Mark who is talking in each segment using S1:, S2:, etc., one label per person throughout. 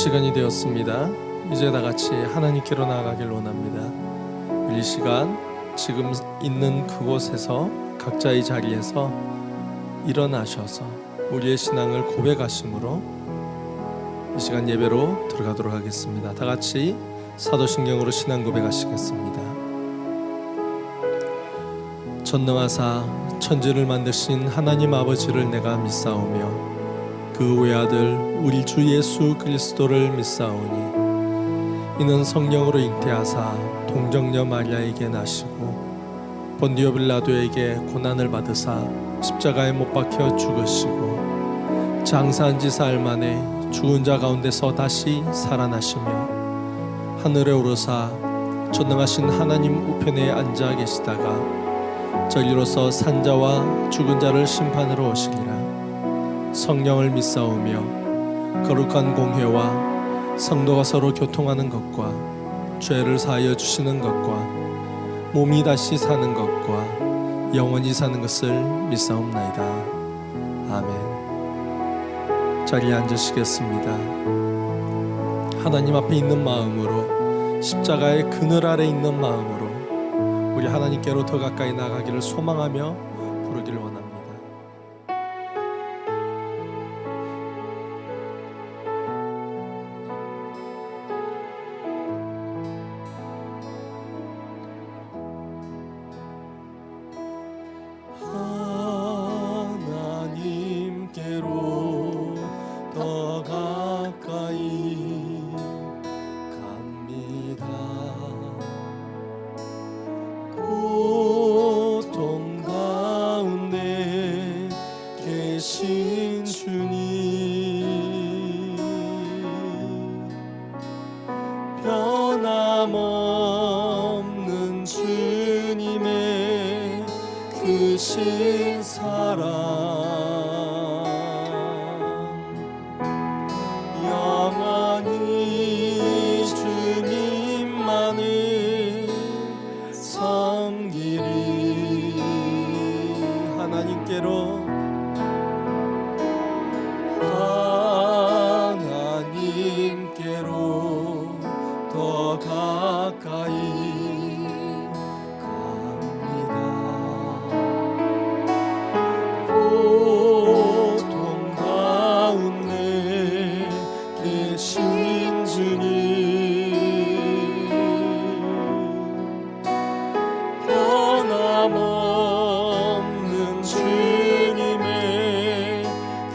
S1: 시간이 되었습니다. 이제 다 같이 하나님께로 나아가길 원합니다. 이 시간 지금 있는 그곳에서 각자의 자리에서 일어나셔서 우리의 신앙을 고백하심으로 이 시간 예배로 들어가도록 하겠습니다. 다 같이 사도신경으로 신앙 고백하시겠습니다. 전능하사 천지를 만드신 하나님 아버지를 내가 믿사오며 그 외아들 우리 주 예수 그리스도를 믿사오니 이는 성령으로 잉태하사 동정녀 마리아에게 나시고 본디오 빌라도에게 고난을 받으사 십자가에 못 박혀 죽으시고 장사한 지 사흘 만에 죽은 자 가운데서 다시 살아나시며 하늘에 오르사 전능하신 하나님 우편에 앉아 계시다가 저리로서 산자와 죽은 자를 심판으로 오시리라. 성령을 믿사오며 거룩한 공회와 성도가 서로 교통하는 것과 죄를 사하여 주시는 것과 몸이 다시 사는 것과 영원히 사는 것을 믿사옵나이다. 아멘. 자리에 앉으시겠습니다. 하나님 앞에 있는 마음으로, 십자가의 그늘 아래 있는 마음으로 우리 하나님께로 더 가까이 나가기를 소망하며 부르기를 원합니다.
S2: 하나님께로 더 가까이 갑니다. 고통 가운데 계신 주님, 변함없는 주님의 크신 사랑, 영원히 주님만을 섬기리. 하나님께로 더 가까이 갑니다. 고통 가운데 계신 주님, 변함없는 주님의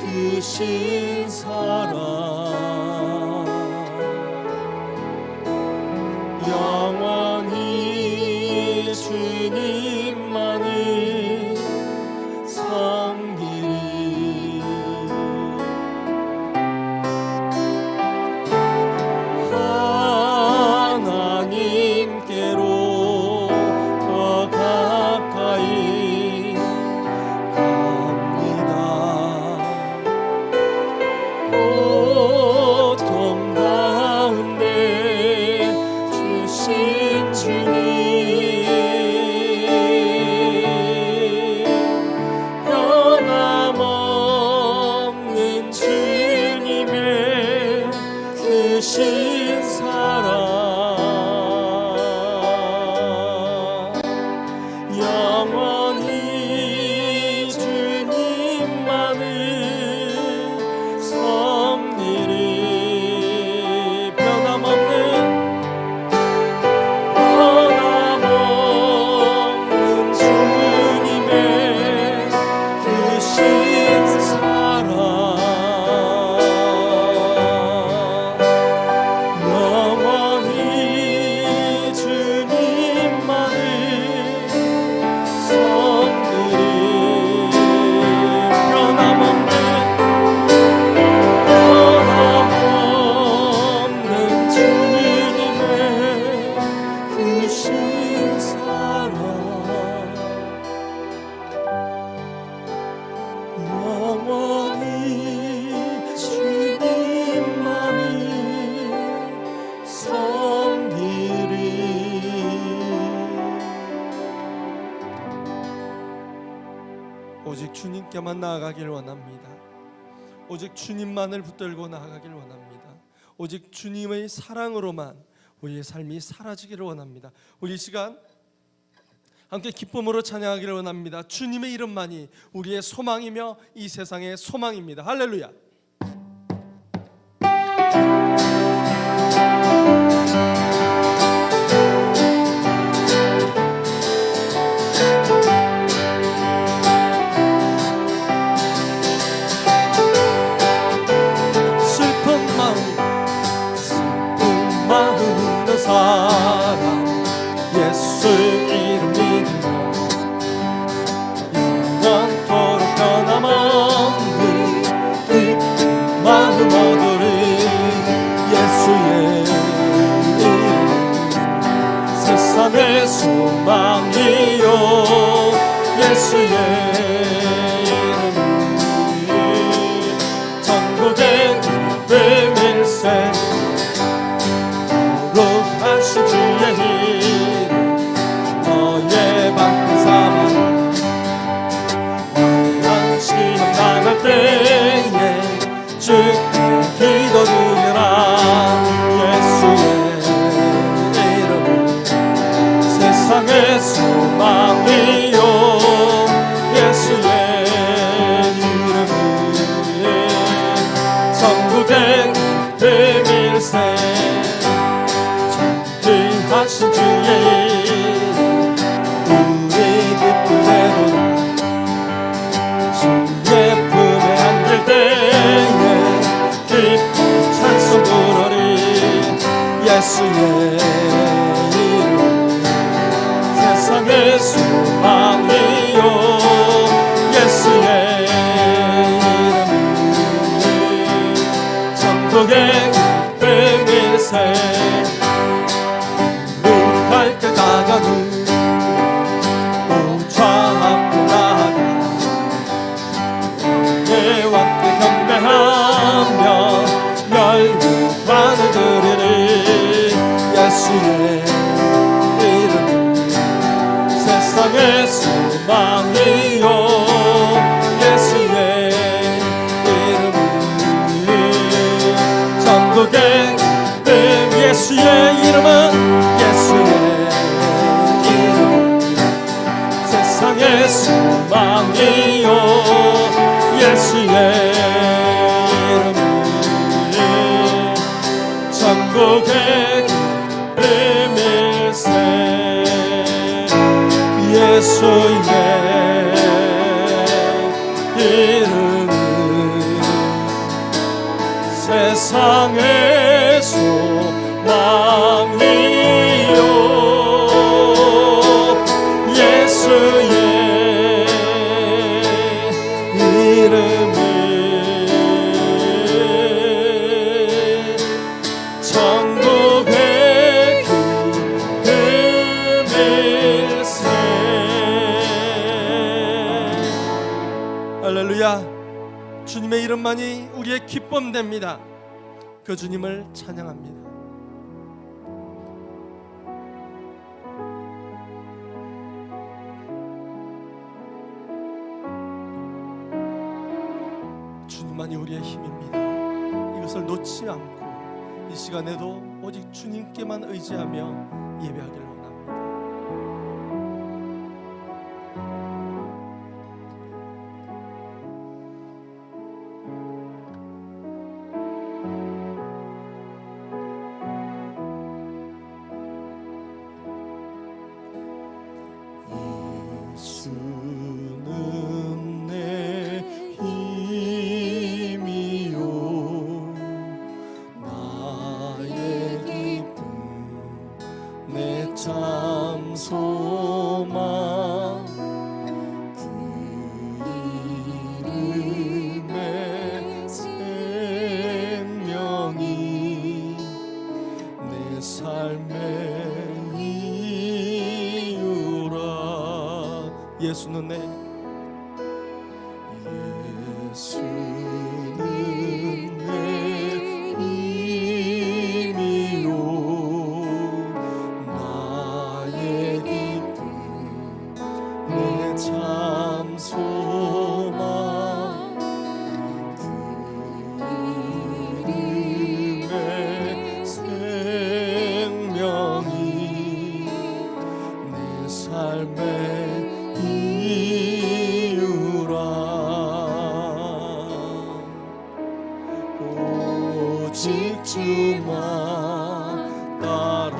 S2: 크신 사랑, 영원히 주님만을 섬기리. 하나님께로 더 가까이 갑니다. 고통 가운데 주신 주님, 변함없는 주님의 크신 사랑, 영원히 주님만을 섬기리. 변함없는 주님의 크신 사랑, 영원히 주님만을 섬기리. 변함없는 주님의 크신 사랑, 영원히 주님만을 섬기리.
S1: 오직 주님께만 나아가길 원합니다. 오직 주님만을 붙들고 나아가길 원합니다. 오직 주님의 사랑으로만 우리의 삶이 사라지기를 원합니다. 우리 이 시간 함께 기쁨으로 찬양하기를 원합니다. 주님의 이름만이 우리의 소망이며 이 세상의 소망입니다. 할렐루야. 슬픈 마음 있는 사람 예수 이름 믿으며 영원토록 변함없는 기쁜 마음 얻으리. 예수의 이름 세상의 소망이요. 예수의 이름 천국의 비밀세 거룩하신 주의 이름 너의 방패 삼아라. 시험 당할 때에 주께 기도드려라. 예수의 이름은 세상의 소망이요. 예수의 이름은 천국의 비밀세 존귀하신 주의 이름 우리 기쁨 되도다. 주의 품에 안길 때에 기쁜 찬송 부르리. 예수의 이름 세상의 소망이요. 예수의 이름 천국의 비밀세 갈 때 다가는 우좌 앞에 나아가 예와 함께 경배하며 멸류관을 드리리. 예수의 이름 세상의 소망이요. 예수의 이름 천국의 예수의 이름은 예수의 이름 세상의 소망이요. 예수의 이름 천국의 비밀세 예수의 이름은 세상의 소망이요. 예수의 이름은 천국의 비밀세. 할렐루야. 주님의 이름만이 우리의 기쁨 됩니다. 그 주님을 찬양합니다. 주님만이 우리의 힘입니다. 이것을 놓지 않고 이 시간에도 오직 주님께만 의지하며 예배하기를 원합니다. 예수는 내 힘이요 나의 기쁨 내 참 소망 그 이름의 생명이 내 삶의 이유라. 예수는 내 힘이요 나의 기쁨 내 참 소망 그 이름의
S2: 삶의 이유라. 오직 주만 따라갑니다.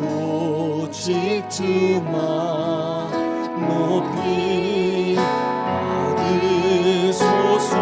S2: 오직 주만 높이 받으소서.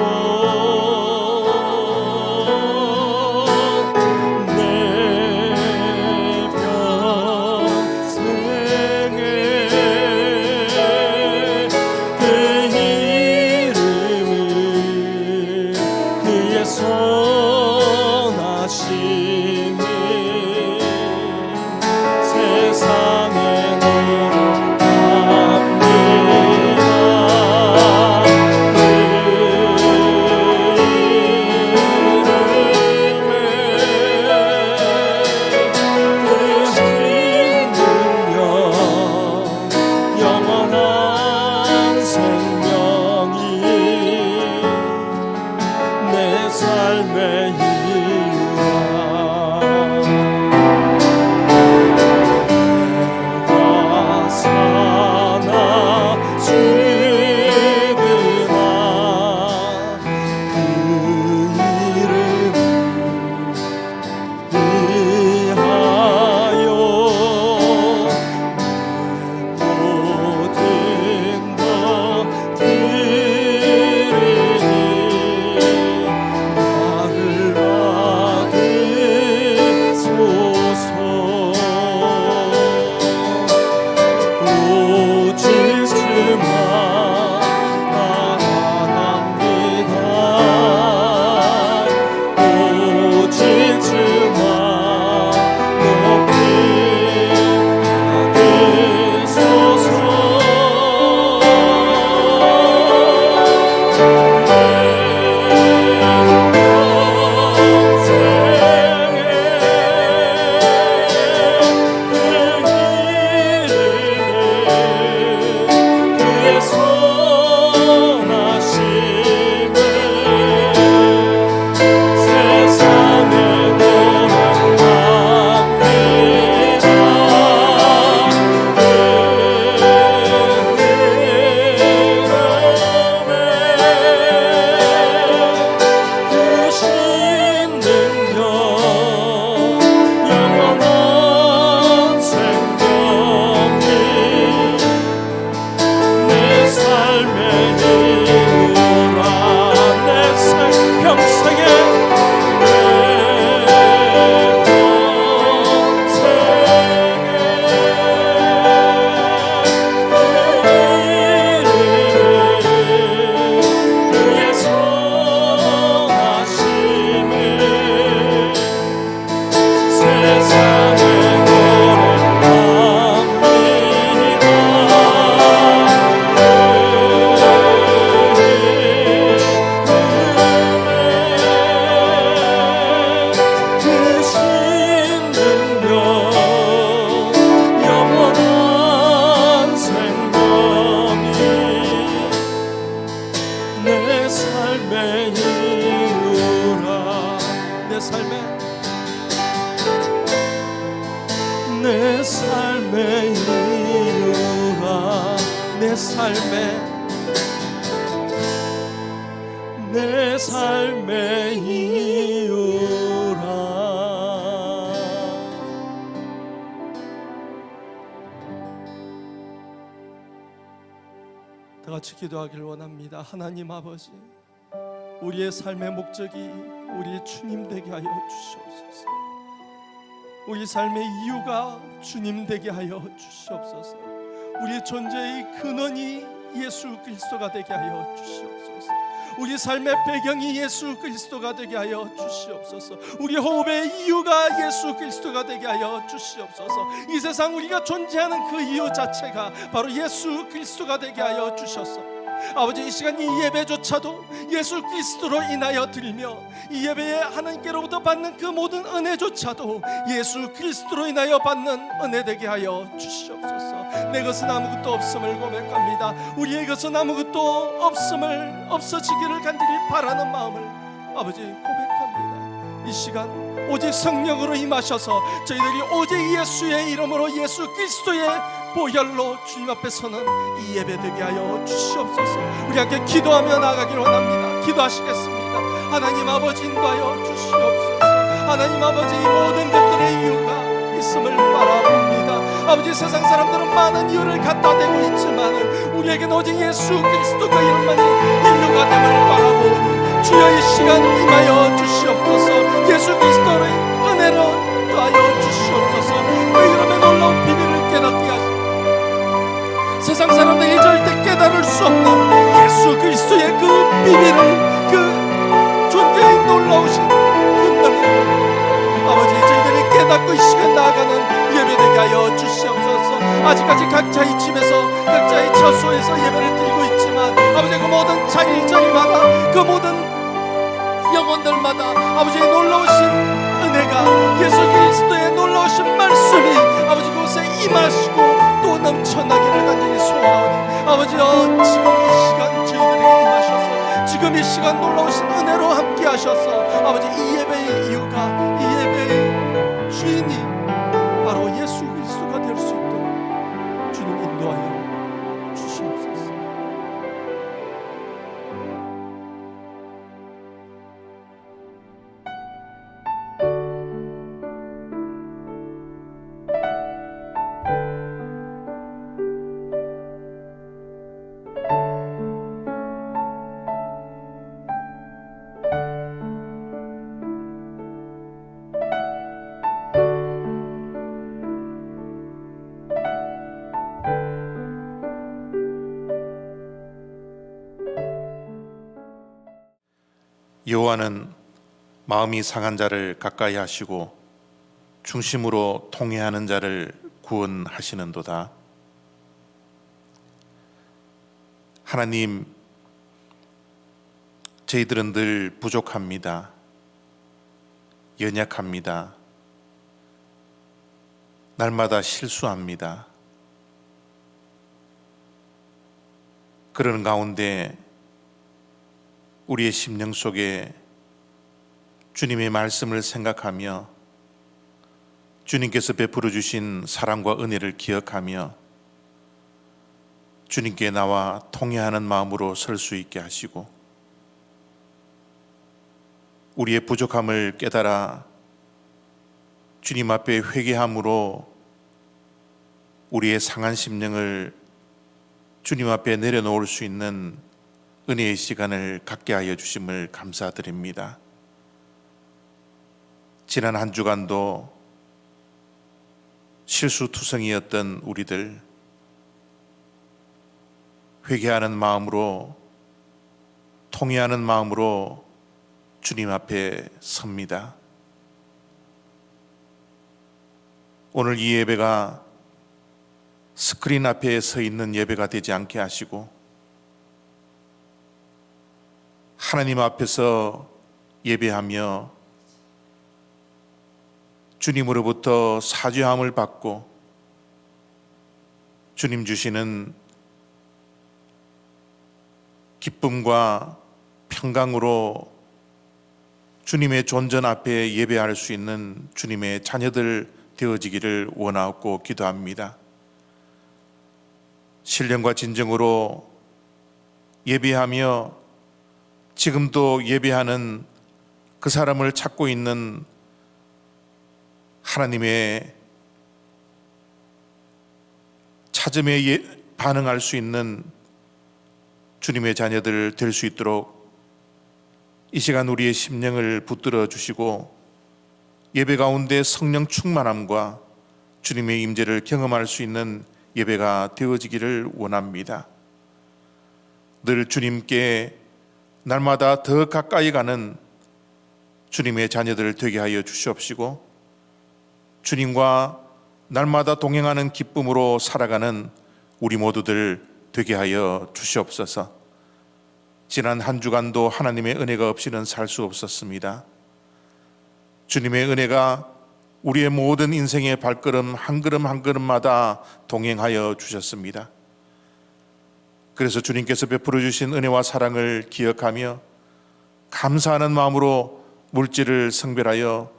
S2: 내 삶의 이유라. 내 삶의 이유라.
S1: 다 같이 기도하길 원합니다. 하나님 아버지, 우리의 삶의 목적이 우리의 주님 되게 하여 주시옵소서. 우리 삶의 이유가 주님 되게 하여 주시옵소서. 우리의 존재의 근원이 예수 그리스도가 되게 하여 주시옵소서. 우리 삶의 배경이 예수 그리스도가 되게 하여 주시옵소서. 우리 호흡의 이유가 예수 그리스도가 되게 하여 주시옵소서. 이 세상 우리가 존재하는 그 이유 자체가 바로 예수 그리스도가 되게 하여 주셔서 아버지, 이 시간 이 예배조차도 예수 그리스도로 인하여 드리며 이 예배에 하나님께로부터 받는 그 모든 은혜조차도 예수 그리스도로 인하여 받는 은혜 되게 하여 주시옵소서. 내 것은 아무것도 없음을 고백합니다. 우리의 것은 아무것도 없음을, 없어지기를 간절히 바라는 마음을 아버지 고백합니다. 이 시간 오직 성령으로 임하셔서 저희들이 오직 예수의 이름으로 예수 그리스도의 보혈로 주님 앞에 서는 이 예배 되게 하여 주시옵소서. 우리 함께 기도하며 나아가기를 원합니다. 기도하시겠습니다. 하나님 아버지 인도하여 주시옵소서. 하나님 아버지 이 모든 것들의 이유가 있음을 바라봅니다. 아버지 세상 사람들은 많은 이유를 갖다 대고 있지만 우리에게는 오직 예수 그리스도가 이름만이 인류가 됨을 바라보니 주여 이 시간 임하여 주시옵소서. 예수 그리스도의 은혜로 더하여 주시옵소서. 그 이름의 놀라운 비밀을 깨닫게 하시옵소서. 세상 사람들이 절대 깨달을 수 없는 예수 그리스도의 그 비밀을, 그 존재의 놀라우신 은혜를 아버지 저희들이 깨닫고 이 시간 나아가는 예배되게 하여 주시옵소서. 아직까지 각자의 집에서 각자의 처소에서 예배를 드리고 있지만 아버지 그 모든 자일자리마다 그 모든 영혼들마다 아버지의 놀라우신 은혜가 예수 그리스도의 놀라우신 말씀이 아버지 그곳에 임하시고 또 넘쳐나기를 간절히 소원하오니 아버지여 지금 이 시간 저희들에게 임하셔서 지금 이 시간 놀라우신 은혜로 함께 하셔서 아버지 이 예배의 이유가 이 예배의 주인이 바로 예수 그리스도가 될 수 있도록 주님 인도하여 주시옵소서.
S3: 여호와는 마음이 상한 자를 가까이 하시고 중심으로 통회하는 자를 구원하시는도다. 하나님, 저희들은 늘 부족합니다. 연약합니다. 날마다 실수합니다. 그런 가운데 우리의 심령 속에 주님의 말씀을 생각하며 주님께서 베풀어 주신 사랑과 은혜를 기억하며 주님께 나와 통회하는 마음으로 설 수 있게 하시고 우리의 부족함을 깨달아 주님 앞에 회개함으로 우리의 상한 심령을 주님 앞에 내려놓을 수 있는 은혜의 시간을 갖게 하여 주심을 감사드립니다. 지난 한 주간도 실수투성이었던 우리들 회개하는 마음으로 통회하는 마음으로 주님 앞에 섭니다. 오늘 이 예배가 스크린 앞에 서 있는 예배가 되지 않게 하시고 하나님 앞에서 예배하며 주님으로부터 사죄함을 받고 주님 주시는 기쁨과 평강으로 주님의 존전 앞에 예배할 수 있는 주님의 자녀들 되어지기를 원하고 기도합니다. 신령과 진정으로 예배하며 지금도 예배하는 그 사람을 찾고 있는 하나님의 찾음에 반응할 수 있는 주님의 자녀들 될 수 있도록 이 시간 우리의 심령을 붙들어 주시고 예배 가운데 성령 충만함과 주님의 임재를 경험할 수 있는 예배가 되어지기를 원합니다. 늘 주님께 날마다 더 가까이 가는 주님의 자녀들 되게 하여 주시옵시고 주님과 날마다 동행하는 기쁨으로 살아가는 우리 모두들 되게 하여 주시옵소서. 지난 한 주간도 하나님의 은혜가 없이는 살 수 없었습니다. 주님의 은혜가 우리의 모든 인생의 발걸음 한 걸음 한 걸음마다 동행하여 주셨습니다. 그래서 주님께서 베풀어 주신 은혜와 사랑을 기억하며 감사하는 마음으로 물질을 성별하여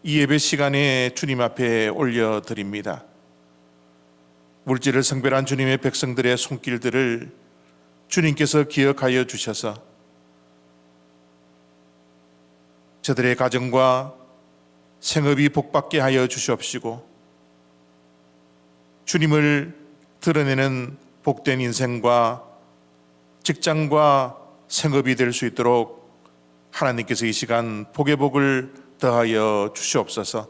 S3: 이 예배 시간에 주님 앞에 올려드립니다. 물질을 성별한 주님의 백성들의 손길들을 주님께서 기억하여 주셔서 저들의 가정과 생업이 복받게 하여 주시옵시고, 주님을 드러내는 복된 인생과 직장과 생업이 될 수 있도록 하나님께서 이 시간 복의 복을 더하여 주시옵소서.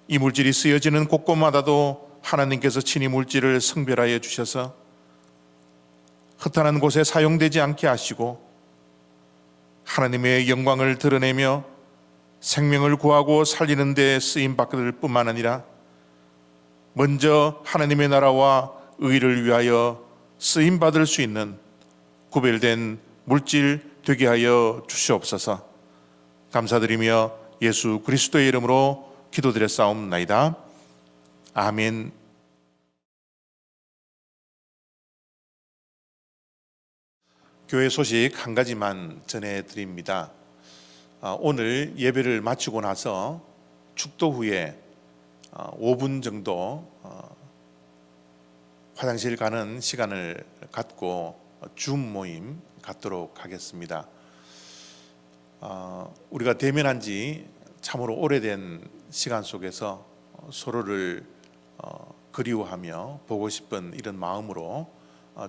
S3: 이 물질이 쓰여지는 곳곳마다도 하나님께서 친히 물질을 성별하여 주셔서 흩어난 곳에 사용되지 않게 하시고 하나님의 영광을 드러내며 생명을 구하고 살리는 데 쓰임 받을 뿐만 아니라 먼저 하나님의 나라와 의를 위하여 쓰임 받을 수 있는 구별된 물질 되게 하여 주시옵소서. 감사드리며 예수 그리스도의 이름으로 기도드렸사옵나이다. 아멘. 교회 소식 한 가지만 전해드립니다. 오늘 예배를 마치고 나서 축도 후에 5분 정도 화장실 가는 시간을 갖고 줌 모임 갖도록 하겠습니다. 우리가 대면한 지 참으로 오래된 시간 속에서 서로를 그리워하며 보고 싶은 이런 마음으로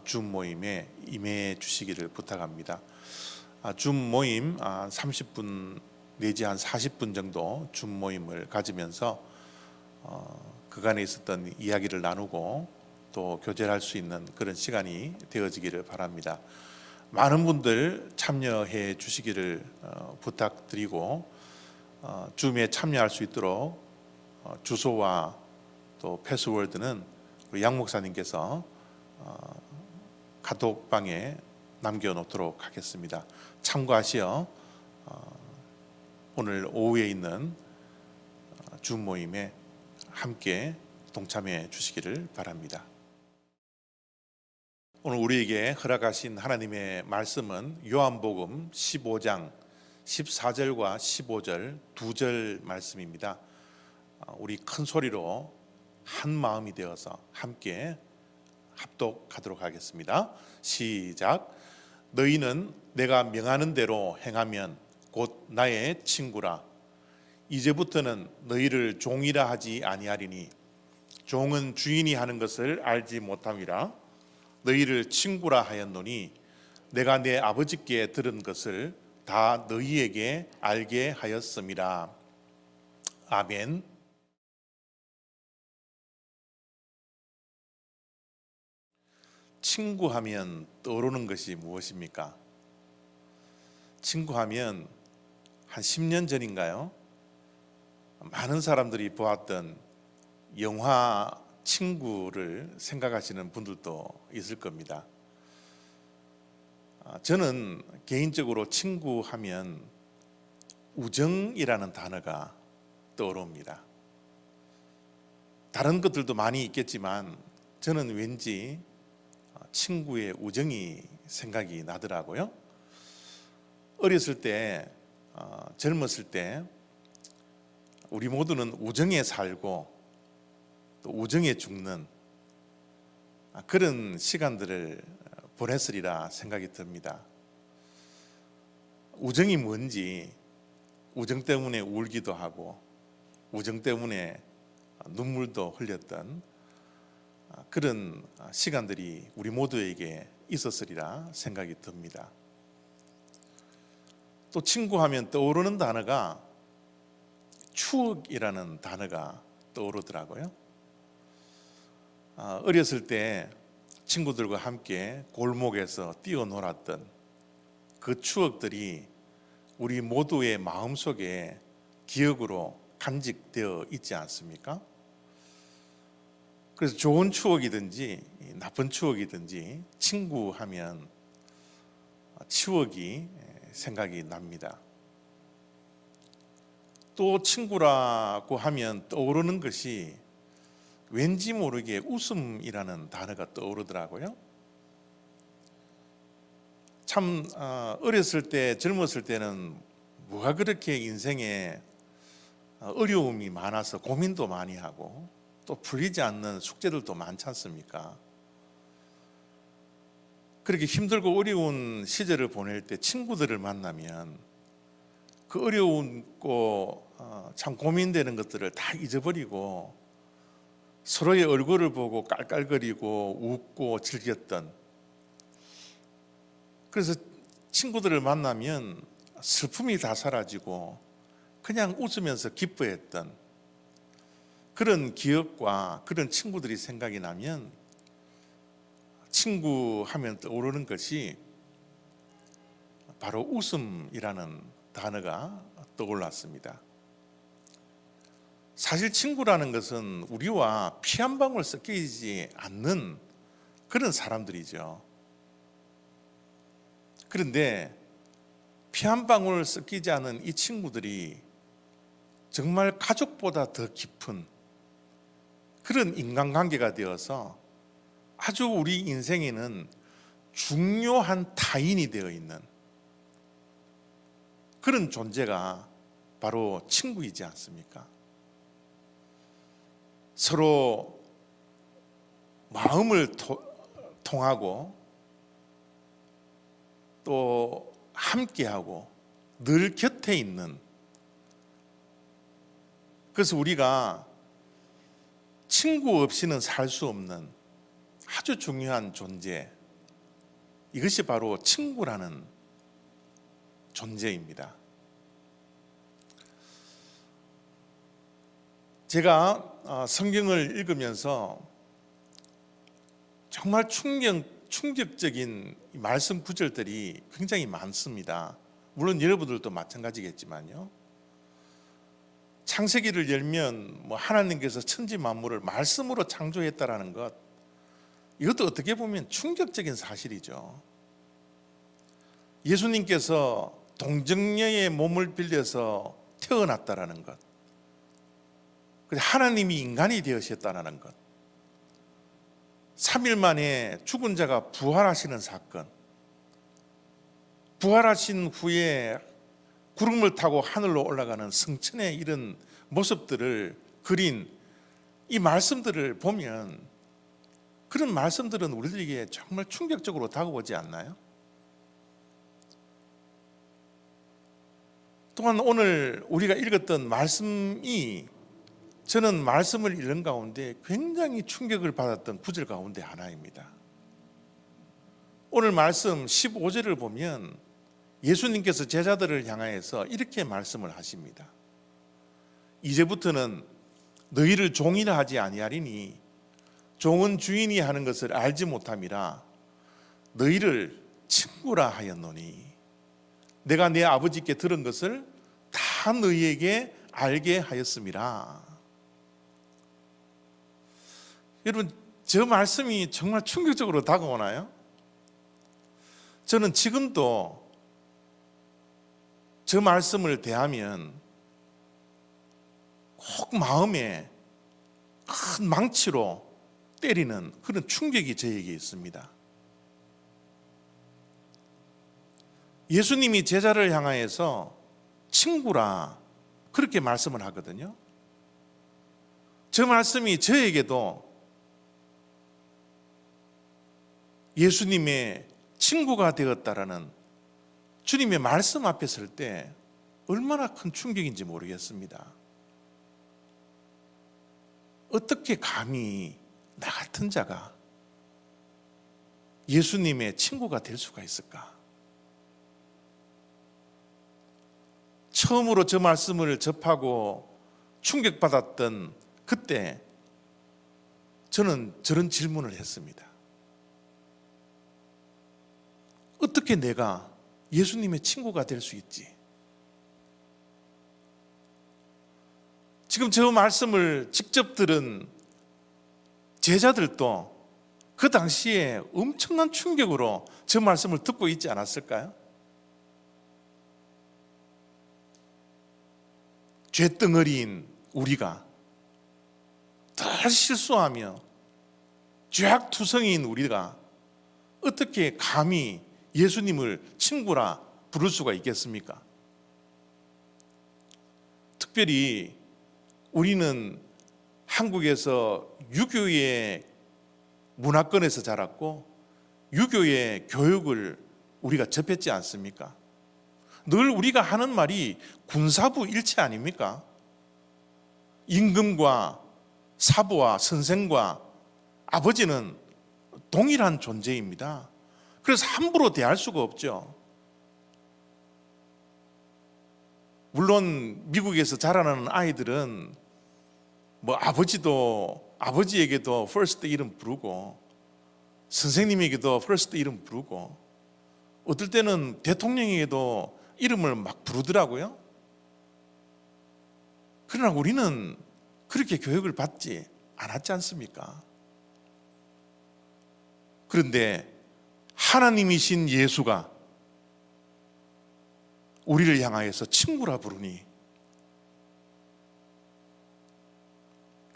S3: 줌 모임에 임해 주시기를 부탁합니다. 줌 모임 30분 내지 한 40분 정도 줌 모임을 가지면서 그간에 있었던 이야기를 나누고 또 교제할 수 있는 그런 시간이 되어지기를 바랍니다. 많은 분들 참여해 주시기를 부탁드리고, 줌에 참여할 수 있도록 주소와 또 패스워드는 우리 양 목사님께서 카톡방에 남겨놓도록 하겠습니다. 참고하시어 오늘 오후에 있는 줌 모임에 함께 동참해 주시기를 바랍니다. 오늘 우리에게 허락하신 하나님의 말씀은 요한복음 15장 14절과 15절 2절 말씀입니다. 우리 큰 소리로 한 마음이 되어서 함께 합독하도록 하겠습니다. 시작. 너희는 내가 명하는 대로 행하면 곧 나의 친구라. 이제부터는 너희를 종이라 하지 아니하리니 종은 주인이 하는 것을 알지 못함이라. 너희를 친구라 하였노니 내가 내 아버지께 들은 것을 다 너희에게 알게 하였음이라. 아멘. 친구하면 떠오르는 것이 무엇입니까? 친구하면 한 10년 전인가요? 많은 사람들이 보았던 영화 친구를 생각하시는 분들도 있을 겁니다. 저는 개인적으로 친구하면 우정이라는 단어가 떠오릅니다. 다른 것들도 많이 있겠지만 저는 왠지 친구의 우정이 생각이 나더라고요. 어렸을 때, 젊었을 때 우리 모두는 우정에 살고 또 우정에 죽는 그런 시간들을 보냈으리라 생각이 듭니다. 우정이 뭔지, 우정 때문에 울기도 하고 우정 때문에 눈물도 흘렸던 그런 시간들이 우리 모두에게 있었으리라 생각이 듭니다. 또 친구하면 떠오르는 단어가 추억이라는 단어가 떠오르더라고요. 어렸을 때 친구들과 함께 골목에서 뛰어놀았던 그 추억들이 우리 모두의 마음속에 기억으로 간직되어 있지 않습니까? 그래서 좋은 추억이든지 나쁜 추억이든지 친구하면 추억이 생각이 납니다. 또 친구라고 하면 떠오르는 것이 왠지 모르게 웃음이라는 단어가 떠오르더라고요. 참 어렸을 때, 젊었을 때는 뭐가 그렇게 인생에 어려움이 많아서 고민도 많이 하고 또 풀리지 않는 숙제들도 많지 않습니까? 그렇게 힘들고 어려운 시절을 보낼 때 친구들을 만나면 그 어려운고 참 고민되는 것들을 다 잊어버리고 서로의 얼굴을 보고 깔깔거리고 웃고 즐겼던, 그래서 친구들을 만나면 슬픔이 다 사라지고 그냥 웃으면서 기뻐했던 그런 기억과 그런 친구들이 생각이 나면 친구 하면 떠오르는 것이 바로 웃음이라는 단어가 떠올랐습니다. 사실 친구라는 것은 우리와 피 한 방울 섞이지 않는 그런 사람들이죠. 그런데 피 한 방울 섞이지 않은 이 친구들이 정말 가족보다 더 깊은 그런 인간관계가 되어서 아주 우리 인생에는 중요한 타인이 되어 있는 그런 존재가 바로 친구이지 않습니까? 서로 마음을 통하고 또 함께하고 늘 곁에 있는, 그래서 우리가 친구 없이는 살 수 없는 아주 중요한 존재, 이것이 바로 친구라는 존재입니다. 제가 성경을 읽으면서 정말 충격적인 말씀 구절들이 굉장히 많습니다. 물론 여러분들도 마찬가지겠지만요. 창세기를 열면 하나님께서 천지 만물을 말씀으로 창조했다라는 것, 이것도 어떻게 보면 충격적인 사실이죠. 예수님께서 동정녀의 몸을 빌려서 태어났다라는 것, 하나님이 인간이 되으셨다는 것, 3일 만에 죽은 자가 부활하시는 사건, 부활하신 후에 구름을 타고 하늘로 올라가는 성천의 이런 모습들을 그린 이 말씀들을 보면, 그런 말씀들은 우리들에게 정말 충격적으로 다가오지 않나요? 또한 오늘 우리가 읽었던 말씀이, 저는 말씀을 읽는 가운데 굉장히 충격을 받았던 구절 가운데 하나입니다. 오늘 말씀 15절을 보면 예수님께서 제자들을 향하여서 이렇게 말씀을 하십니다. 이제부터는 너희를 종이라 하지 아니하리니 종은 주인이 하는 것을 알지 못함이라 너희를 친구라 하였노니 내가 내 아버지께 들은 것을 다 너희에게 알게 하였음이라. 여러분, 저 말씀이 정말 충격적으로 다가오나요? 저는 지금도 저 말씀을 대하면 꼭 마음에 큰 망치로 때리는 그런 충격이 저에게 있습니다. 예수님이 제자를 향하여서 친구라 그렇게 말씀을 하거든요. 저 말씀이 저에게도 예수님의 친구가 되었다라는 주님의 말씀 앞에 설 때 얼마나 큰 충격인지 모르겠습니다. 어떻게 감히 나 같은 자가 예수님의 친구가 될 수가 있을까? 처음으로 저 말씀을 접하고 충격받았던 그때 저는 저런 질문을 했습니다. 어떻게 내가 예수님의 친구가 될 수 있지? 지금 저 말씀을 직접 들은 제자들도 그 당시에 엄청난 충격으로 저 말씀을 듣고 있지 않았을까요? 죄덩어리인 우리가, 더 실수하며 죄악투성이인 우리가 어떻게 감히 예수님을 친구라 부를 수가 있겠습니까? 특별히 우리는 한국에서 유교의 문화권에서 자랐고 유교의 교육을 우리가 접했지 않습니까? 늘 우리가 하는 말이 군사부 일체 아닙니까? 임금과 사부와 선생과 아버지는 동일한 존재입니다. 그래서 함부로 대할 수가 없죠. 물론 미국에서 자라나는 아이들은 뭐 아버지에게도 first 이름 부르고 선생님에게도 first 이름 부르고 어떨 때는 대통령에게도 이름을 막 부르더라고요. 그러나 우리는 그렇게 교육을 받지 않았지 않습니까? 그런데 하나님이신 예수가 우리를 향하여서 친구라 부르니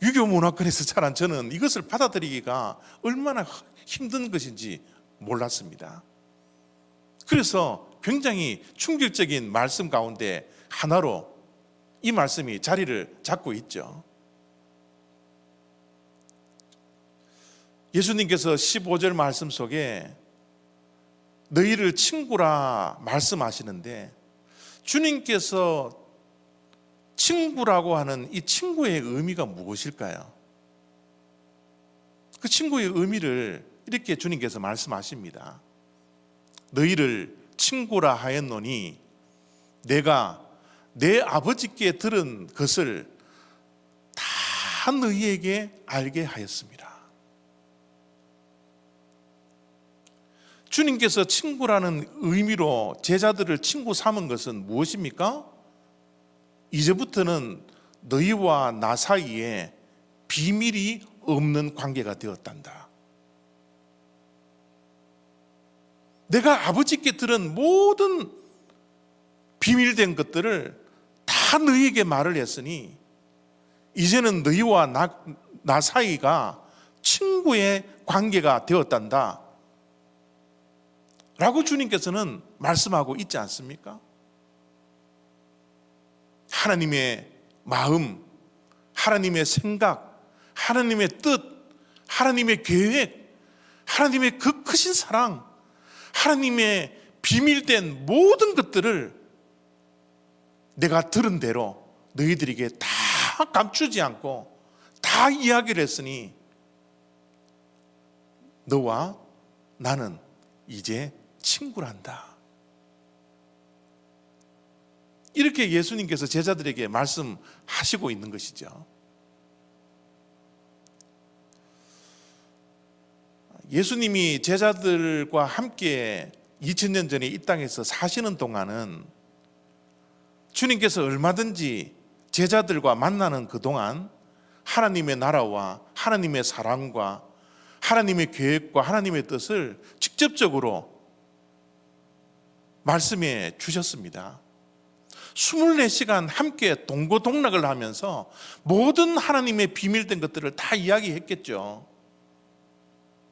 S3: 유교 문화권에서 자란 저는 이것을 받아들이기가 얼마나 힘든 것인지 몰랐습니다. 그래서 굉장히 충격적인 말씀 가운데 하나로 이 말씀이 자리를 잡고 있죠. 예수님께서 15절 말씀 속에 너희를 친구라 말씀하시는데 주님께서 친구라고 하는 이 친구의 의미가 무엇일까요? 그 친구의 의미를 이렇게 주님께서 말씀하십니다. 너희를 친구라 하였노니 내가 내 아버지께 들은 것을 다 너희에게 알게 하였습니다. 주님께서 친구라는 의미로 제자들을 친구 삼은 것은 무엇입니까? 이제부터는 너희와 나 사이에 비밀이 없는 관계가 되었단다. 내가 아버지께 들은 모든 비밀된 것들을 다 너희에게 말을 했으니 이제는 너희와 나 사이가 친구의 관계가 되었단다 라고 주님께서는 말씀하고 있지 않습니까? 하나님의 마음, 하나님의 생각, 하나님의 뜻, 하나님의 계획, 하나님의 그 크신 사랑, 하나님의 비밀된 모든 것들을 내가 들은 대로 너희들에게 다 감추지 않고 다 이야기를 했으니 너와 나는 이제 친구란다. 이렇게 예수님께서 제자들에게 말씀하시고 있는 것이죠. 예수님이 제자들과 함께 2000년 전에 이 땅에서 사시는 동안은 주님께서 얼마든지 제자들과 만나는 그동안 하나님의 나라와 하나님의 사랑과 하나님의 계획과 하나님의 뜻을 직접적으로 말씀해 주셨습니다. 24시간 함께 동고동락을 하면서 모든 하나님의 비밀된 것들을 다 이야기했겠죠.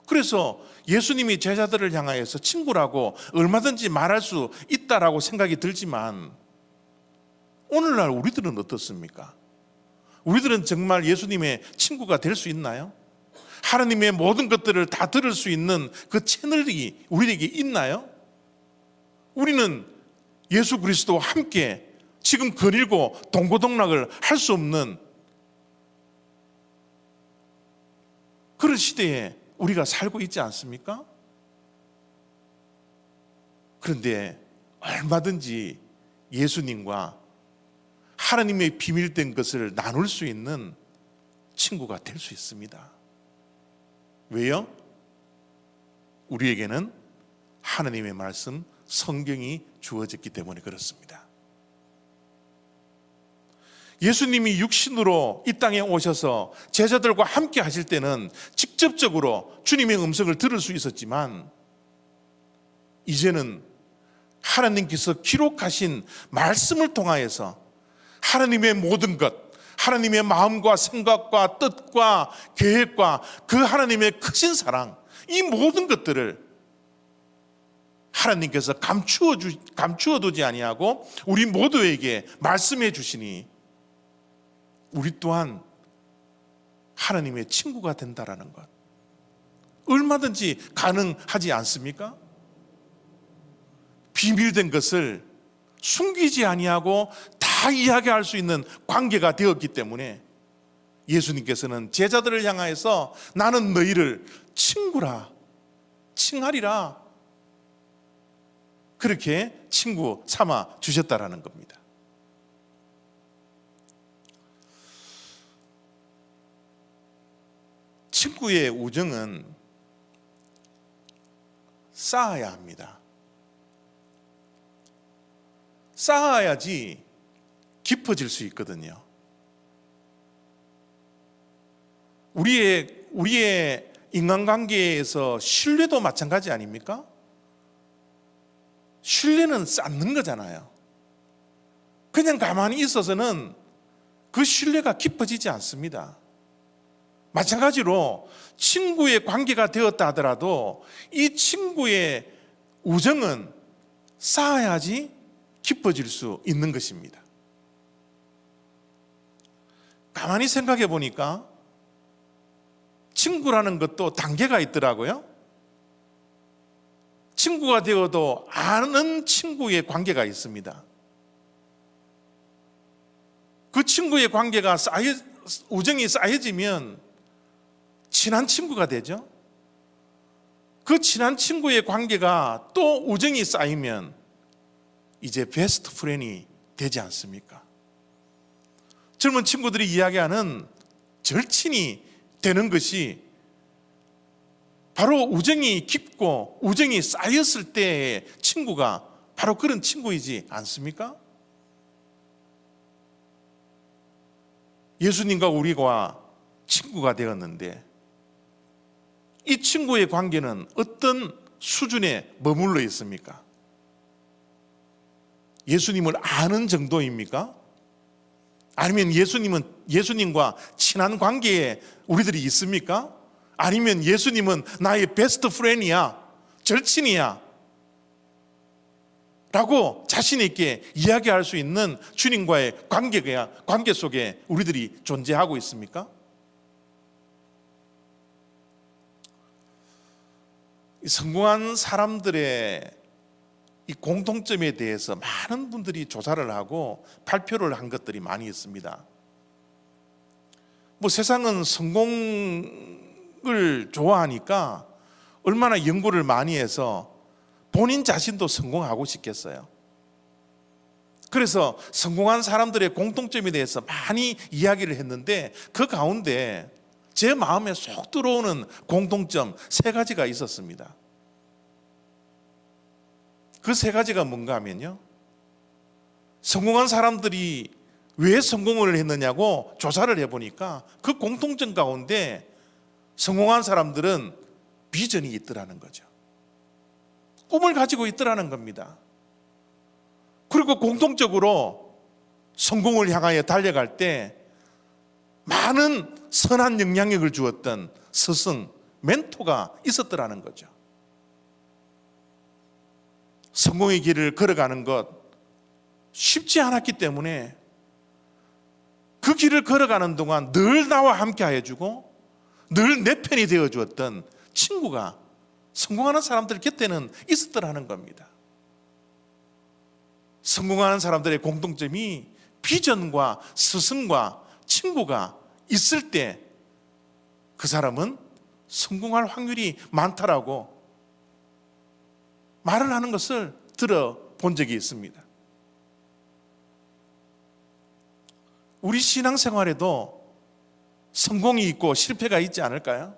S3: 그래서 예수님이 제자들을 향하여서 친구라고 얼마든지 말할 수 있다라고 생각이 들지만 오늘날 우리들은 어떻습니까? 우리들은 정말 예수님의 친구가 될 수 있나요? 하나님의 모든 것들을 다 들을 수 있는 그 채널이 우리에게 있나요? 우리는 예수 그리스도와 함께 지금 거닐고 동고동락을 할 수 없는 그런 시대에 우리가 살고 있지 않습니까? 그런데 얼마든지 예수님과 하나님의 비밀된 것을 나눌 수 있는 친구가 될 수 있습니다. 왜요? 우리에게는 하나님의 말씀, 성경이 주어졌기 때문에 그렇습니다. 예수님이 육신으로 이 땅에 오셔서 제자들과 함께 하실 때는 직접적으로 주님의 음성을 들을 수 있었지만 이제는 하나님께서 기록하신 말씀을 통하여서 하나님의 모든 것, 하나님의 마음과 생각과 뜻과 계획과 그 하나님의 크신 사랑, 이 모든 것들을 하나님께서 감추어 두지 아니하고 우리 모두에게 말씀해 주시니 우리 또한 하나님의 친구가 된다라는 것, 얼마든지 가능하지 않습니까? 비밀된 것을 숨기지 아니하고 다 이야기할 수 있는 관계가 되었기 때문에 예수님께서는 제자들을 향하여서 나는 너희를 친구라 칭하리라, 그렇게 친구 삼아 주셨다라는 겁니다. 친구의 우정은 쌓아야 합니다. 쌓아야지 깊어질 수 있거든요. 우리의 인간관계에서 신뢰도 마찬가지 아닙니까? 신뢰는 쌓는 거잖아요. 그냥 가만히 있어서는 그 신뢰가 깊어지지 않습니다. 마찬가지로 친구의 관계가 되었다 하더라도 이 친구의 우정은 쌓아야지 깊어질 수 있는 것입니다. 가만히 생각해 보니까 친구라는 것도 단계가 있더라고요. 친구가 되어도 아는 친구의 관계가 있습니다. 그 친구의 관계가 우정이 쌓여지면 친한 친구가 되죠. 그 친한 친구의 관계가 또 우정이 쌓이면 이제 베스트 프렌이 되지 않습니까? 젊은 친구들이 이야기하는 절친이 되는 것이 바로 우정이 깊고 우정이 쌓였을 때의 친구가 바로 그런 친구이지 않습니까? 예수님과 우리가 친구가 되었는데 이 친구의 관계는 어떤 수준에 머물러 있습니까? 예수님을 아는 정도입니까? 아니면 예수님과 친한 관계에 우리들이 있습니까? 아니면 예수님은 나의 베스트 프렌이야, 절친이야 라고 자신 있게 이야기할 수 있는 주님과의 관계 속에 우리들이 존재하고 있습니까? 성공한 사람들의 이 공통점에 대해서 많은 분들이 조사를 하고 발표를 한 것들이 많이 있습니다. 세상은 성공을 좋아하니까 얼마나 연구를 많이 해서 본인 자신도 성공하고 싶겠어요. 그래서 성공한 사람들의 공통점에 대해서 많이 이야기를 했는데 그 가운데 제 마음에 쏙 들어오는 공통점 3가지가 있었습니다. 그 3가지가 뭔가 하면요, 성공한 사람들이 왜 성공을 했느냐고 조사를 해보니까 그 공통점 가운데 성공한 사람들은 비전이 있더라는 거죠. 꿈을 가지고 있더라는 겁니다. 그리고 공통적으로 성공을 향하여 달려갈 때 많은 선한 영향력을 주었던 스승, 멘토가 있었더라는 거죠. 성공의 길을 걸어가는 것 쉽지 않았기 때문에 그 길을 걸어가는 동안 늘 나와 함께 해주고 늘 내 편이 되어 주었던 친구가 성공하는 사람들 곁에는 있었더라는 겁니다. 성공하는 사람들의 공통점이 비전과 스승과 친구가 있을 때 그 사람은 성공할 확률이 많다라고 말을 하는 것을 들어본 적이 있습니다. 우리 신앙생활에도 성공이 있고 실패가 있지 않을까요?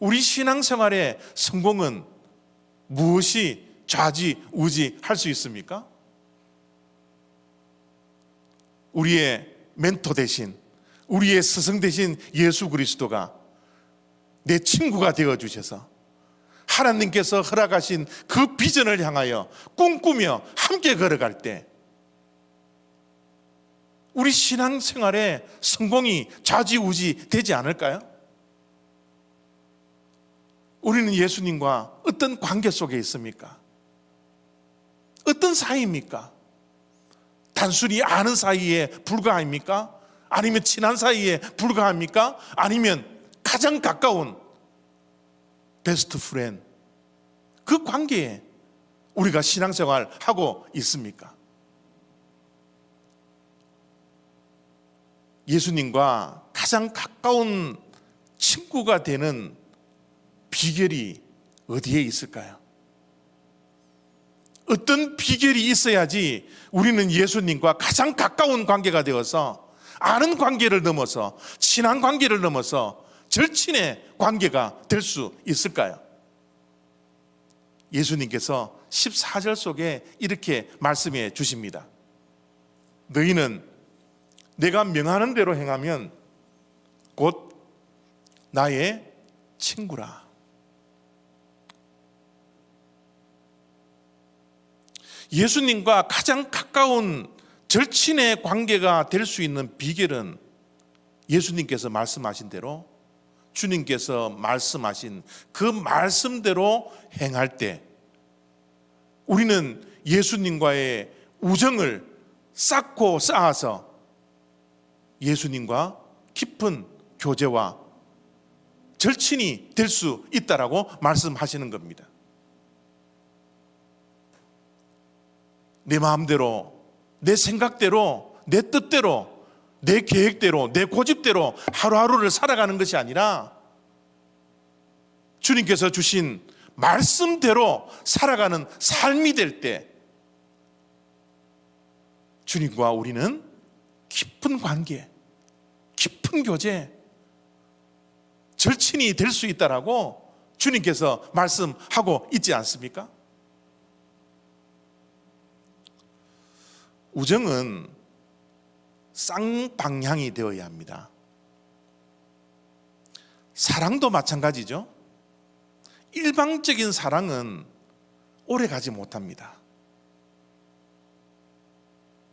S3: 우리 신앙생활의 성공은 무엇이 좌지우지할 수 있습니까? 우리의 멘토 대신, 우리의 스승 대신 예수 그리스도가 내 친구가 되어주셔서 하나님께서 허락하신 그 비전을 향하여 꿈꾸며 함께 걸어갈 때 우리 신앙생활에 성공이 좌지우지 되지 않을까요? 우리는 예수님과 어떤 관계 속에 있습니까? 어떤 사이입니까? 단순히 아는 사이에 불과합니까? 아니면 친한 사이에 불과합니까? 아니면 가장 가까운 베스트 프렌드, 그 관계에 우리가 신앙생활 하고 있습니까? 예수님과 가장 가까운 친구가 되는 비결이 어디에 있을까요? 어떤 비결이 있어야지 우리는 예수님과 가장 가까운 관계가 되어서 아는 관계를 넘어서 친한 관계를 넘어서 절친의 관계가 될 수 있을까요? 예수님께서 14절 속에 이렇게 말씀해 주십니다. 너희는 내가 명하는 대로 행하면 곧 나의 친구라. 예수님과 가장 가까운 절친의 관계가 될 수 있는 비결은 예수님께서 말씀하신 대로, 주님께서 말씀하신 그 말씀대로 행할 때 우리는 예수님과의 우정을 쌓고 쌓아서 예수님과 깊은 교제와 절친이 될 수 있다라고 말씀하시는 겁니다. 내 마음대로, 내 생각대로, 내 뜻대로, 내 계획대로, 내 고집대로 하루하루를 살아가는 것이 아니라 주님께서 주신 말씀대로 살아가는 삶이 될 때 주님과 우리는 깊은 관계, 깊은 교제, 절친이 될 수 있다라고 주님께서 말씀하고 있지 않습니까? 우정은 쌍방향이 되어야 합니다. 사랑도 마찬가지죠. 일방적인 사랑은 오래 가지 못합니다.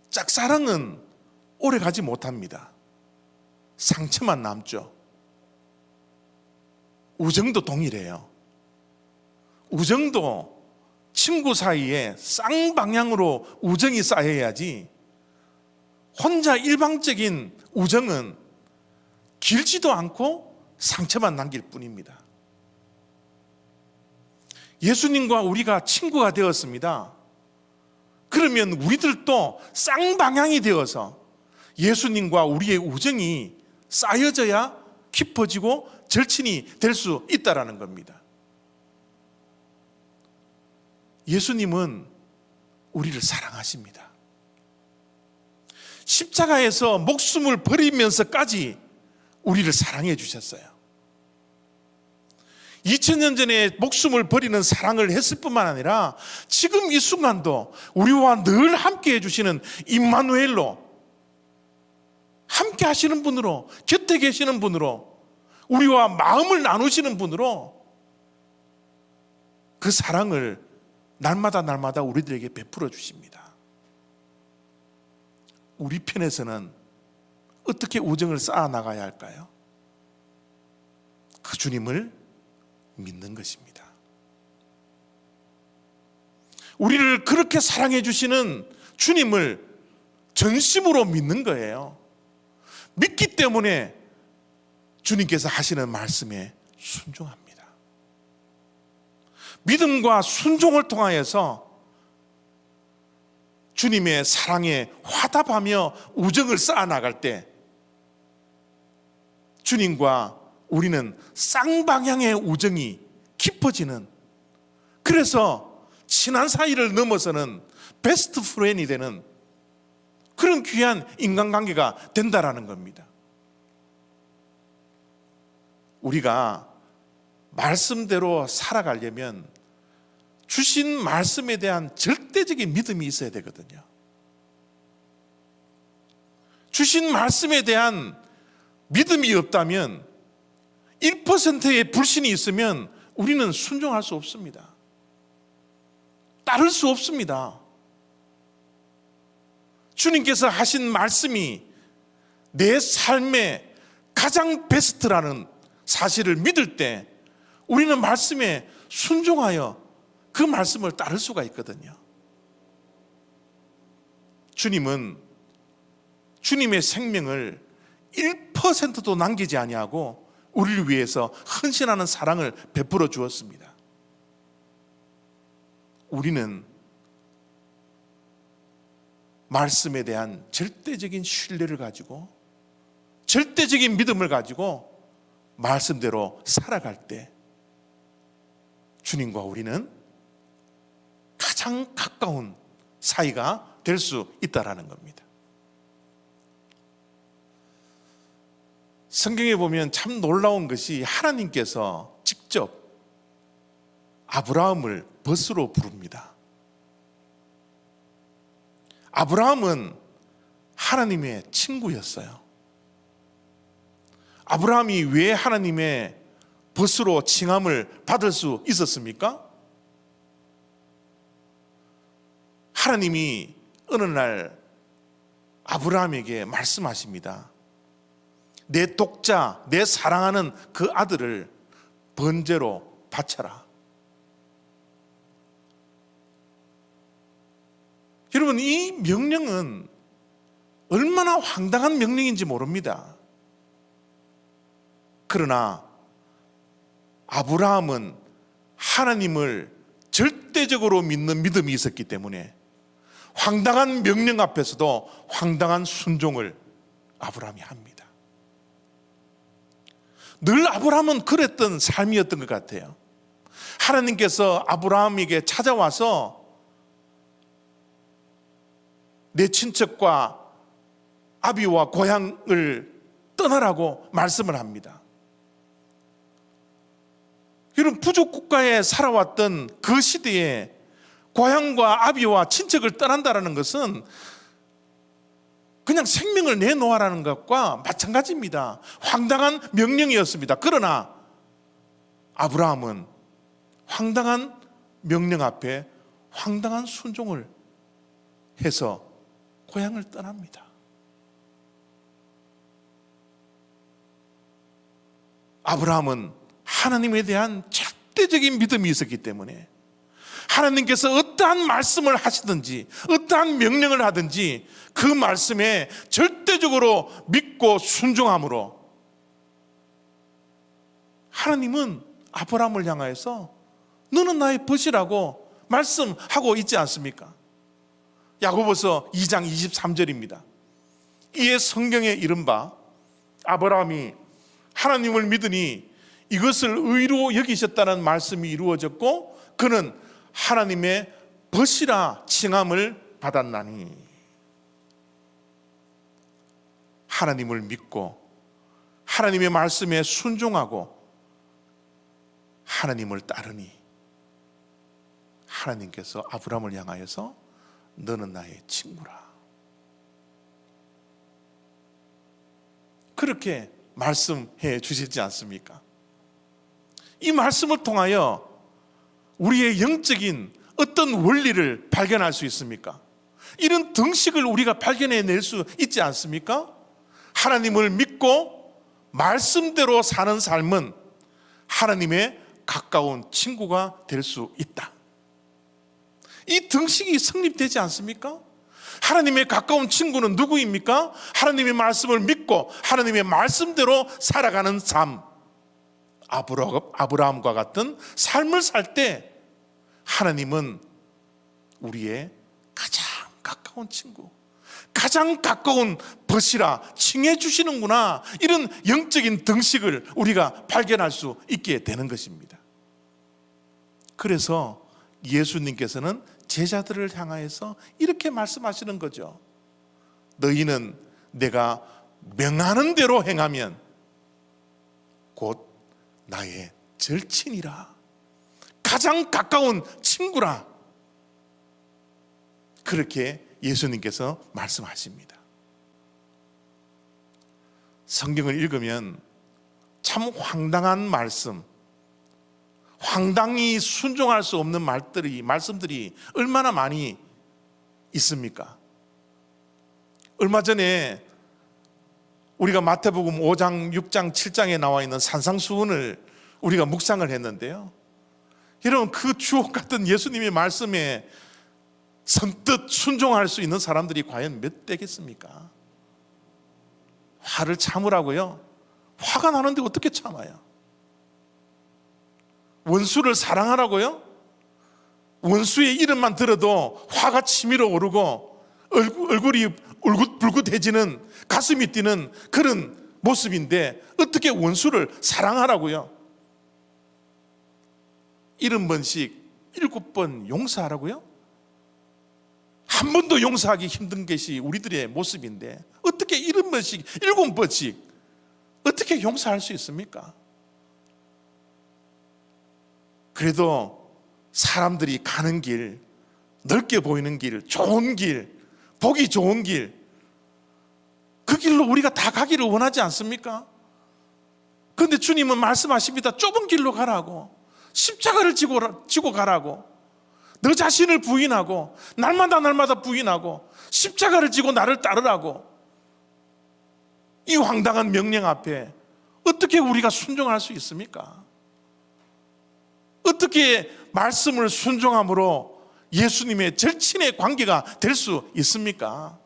S3: 짝사랑은 오래 가지 못합니다. 상처만 남죠. 우정도 동일해요. 우정도 친구 사이에 쌍방향으로 우정이 쌓여야지 혼자 일방적인 우정은 길지도 않고 상처만 남길 뿐입니다. 예수님과 우리가 친구가 되었습니다. 그러면 우리들도 쌍방향이 되어서 예수님과 우리의 우정이 쌓여져야 깊어지고 절친이 될 수 있다는 겁니다. 예수님은 우리를 사랑하십니다. 십자가에서 목숨을 버리면서까지 우리를 사랑해 주셨어요. 2000년 전에 목숨을 버리는 사랑을 했을 뿐만 아니라 지금 이 순간도 우리와 늘 함께 해주시는 임마누엘로, 함께 하시는 분으로, 곁에 계시는 분으로, 우리와 마음을 나누시는 분으로 그 사랑을 날마다 우리들에게 베풀어 주십니다. 우리 편에서는 어떻게 우정을 쌓아 나가야 할까요? 그 주님을 믿는 것입니다. 우리를 그렇게 사랑해 주시는 주님을 전심으로 믿는 거예요. 믿기 때문에 주님께서 하시는 말씀에 순종합니다. 믿음과 순종을 통하여서 주님의 사랑에 화답하며 우정을 쌓아 나갈 때 주님과 우리는 쌍방향의 우정이 깊어지는, 그래서 친한 사이를 넘어서는 베스트 프렌이 되는 그런 귀한 인간관계가 된다라는 겁니다. 우리가 말씀대로 살아가려면 주신 말씀에 대한 절대적인 믿음이 있어야 되거든요. 주신 말씀에 대한 믿음이 없다면, 1%의 불신이 있으면 우리는 순종할 수 없습니다. 따를 수 없습니다. 주님께서 하신 말씀이 내 삶의 가장 베스트라는 사실을 믿을 때 우리는 말씀에 순종하여 그 말씀을 따를 수가 있거든요. 주님은 주님의 생명을 1%도 남기지 아니하고 우리를 위해서 헌신하는 사랑을 베풀어 주었습니다. 우리는 말씀에 대한 절대적인 신뢰를 가지고 절대적인 믿음을 가지고 말씀대로 살아갈 때 주님과 우리는 가장 가까운 사이가 될 수 있다라는 겁니다. 성경에 보면 참 놀라운 것이 하나님께서 직접 아브라함을 벗으로 부릅니다. 아브라함은 하나님의 친구였어요. 아브라함이 왜 하나님의 벗으로 칭함을 받을 수 있었습니까? 하나님이 어느 날 아브라함에게 말씀하십니다. 내 독자, 내 사랑하는 그 아들을 번제로 바쳐라. 여러분, 이 명령은 얼마나 황당한 명령인지 모릅니다. 그러나 아브라함은 하나님을 절대적으로 믿는 믿음이 있었기 때문에 황당한 명령 앞에서도 황당한 순종을 아브라함이 합니다. 늘 아브라함은 그랬던 삶이었던 것 같아요. 하나님께서 아브라함에게 찾아와서 내 친척과 아비와 고향을 떠나라고 말씀을 합니다. 여러분, 부족 국가에 살아왔던 그 시대에 고향과 아비와 친척을 떠난다는 것은 그냥 생명을 내놓아라는 것과 마찬가지입니다. 황당한 명령이었습니다. 그러나 아브라함은 황당한 명령 앞에 황당한 순종을 해서 고향을 떠납니다. 아브라함은 하나님에 대한 절대적인 믿음이 있었기 때문에 하나님께서 어떠한 말씀을 하시든지 어떠한 명령을 하든지 그 말씀에 절대적으로 믿고 순종함으로 하나님은 아브라함을 향하여서 너는 나의 벗이라고 말씀하고 있지 않습니까? 야고보서 2장 23절입니다. 이에 성경에 이른바 아브라함이 하나님을 믿으니 이것을 의로 여기셨다는 말씀이 이루어졌고 그는 하나님의 벗이라 칭함을 받았나니. 하나님을 믿고 하나님의 말씀에 순종하고 하나님을 따르니 하나님께서 아브라함을 향하여서 너는 나의 친구라 그렇게 말씀해 주시지 않습니까? 이 말씀을 통하여 우리의 영적인 어떤 원리를 발견할 수 있습니까? 이런 등식을 우리가 발견해낼 수 있지 않습니까? 하나님을 믿고 말씀대로 사는 삶은 하나님의 가까운 친구가 될 수 있다. 이 등식이 성립되지 않습니까? 하나님의 가까운 친구는 누구입니까? 하나님의 말씀을 믿고 하나님의 말씀대로 살아가는 삶, 아브라함과 같은 삶을 살 때 하나님은 우리의 가장 가까운 친구, 가장 가까운 벗이라 칭해 주시는구나, 이런 영적인 등식을 우리가 발견할 수 있게 되는 것입니다. 그래서 예수님께서는 제자들을 향하여서 이렇게 말씀하시는 거죠. 너희는 내가 명하는 대로 행하면 곧 나의 절친이라, 가장 가까운 친구라, 그렇게 예수님께서 말씀하십니다. 성경을 읽으면 참 황당한 말씀, 황당히 순종할 수 없는 말씀들이 얼마나 많이 있습니까? 얼마 전에 우리가 마태복음 5장, 6장, 7장에 나와 있는 산상수훈을 우리가 묵상을 했는데요. 여러분, 그 주옥 같은 예수님의 말씀에 선뜻 순종할 수 있는 사람들이 과연 몇 되겠습니까? 화를 참으라고요? 화가 나는데 어떻게 참아요? 원수를 사랑하라고요? 원수의 이름만 들어도 화가 치밀어 오르고 얼굴이 울긋불긋해지는, 가슴이 뛰는 그런 모습인데 어떻게 원수를 사랑하라고요? 70번씩 7번 용서하라고요? 한 번도 용서하기 힘든 것이 우리들의 모습인데 어떻게 70번씩 7번씩 어떻게 용서할 수 있습니까? 그래도 사람들이 가는 길, 넓게 보이는 길, 좋은 길, 보기 좋은 길, 그 길로 우리가 다 가기를 원하지 않습니까? 그런데 주님은 말씀하십니다. 좁은 길로 가라고, 십자가를 지고 가라고, 너 자신을 부인하고 날마다 부인하고 십자가를 지고 나를 따르라고. 이 황당한 명령 앞에 어떻게 우리가 순종할 수 있습니까? 어떻게 말씀을 순종함으로 예수님의 절친의 관계가 될 수 있습니까?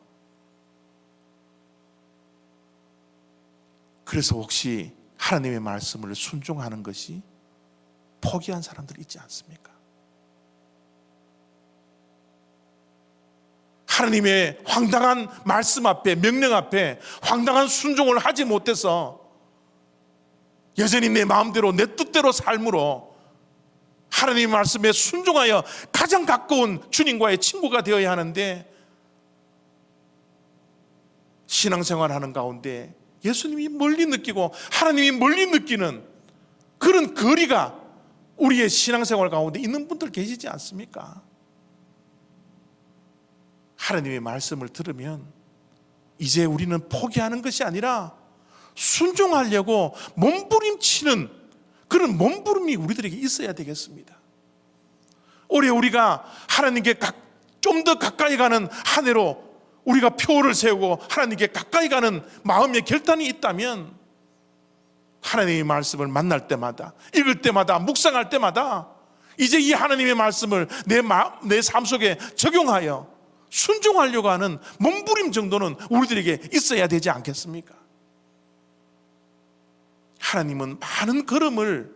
S3: 그래서 혹시 하나님의 말씀을 순종하는 것이 포기한 사람들이 있지 않습니까? 하나님의 황당한 말씀 앞에, 명령 앞에 황당한 순종을 하지 못해서 여전히 내 마음대로, 내 뜻대로 삶으로 하나님의 말씀에 순종하여 가장 가까운 주님과의 친구가 되어야 하는데, 신앙생활하는 가운데 예수님이 멀리 느끼고 하나님이 멀리 느끼는 그런 거리가 우리의 신앙생활 가운데 있는 분들 계시지 않습니까? 하나님의 말씀을 들으면 이제 우리는 포기하는 것이 아니라 순종하려고 몸부림치는 그런 몸부림이 우리들에게 있어야 되겠습니다. 올해 우리가 하나님께 좀 더 가까이 가는 한 해로 우리가 표를 세우고 하나님께 가까이 가는 마음의 결단이 있다면, 하나님의 말씀을 만날 때마다, 읽을 때마다, 묵상할 때마다 이제 이 하나님의 말씀을 내 삶 속에 적용하여 순종하려고 하는 몸부림 정도는 우리들에게 있어야 되지 않겠습니까? 하나님은 많은 걸음을